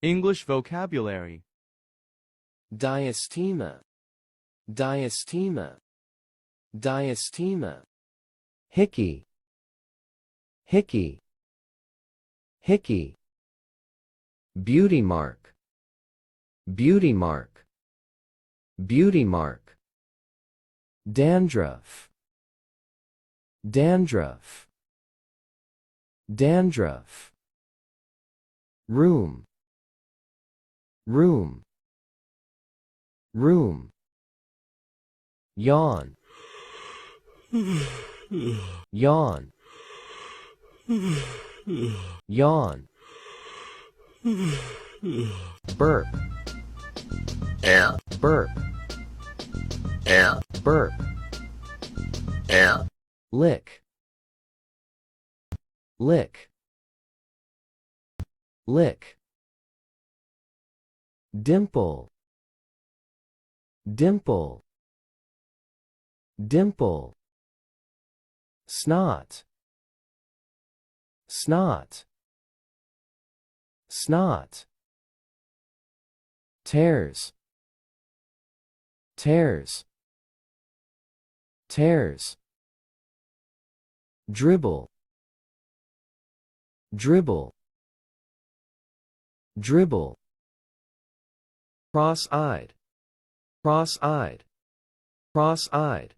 English vocabulary. Diastema, diastema, diastema. Hickey, hickey, hickey. Beauty mark, beauty mark, beauty mark. Dandruff, dandruff, dandruff. Room, room, room. Yawn, yawn, yawn. Burp, air, burp, air, burp. air, Lick, lick, lick. Dimple, dimple, dimple. Snot, snot, snot. Tears, tears, tears. Dribble, dribble, dribble. Cross-eyed, cross-eyed, cross-eyed.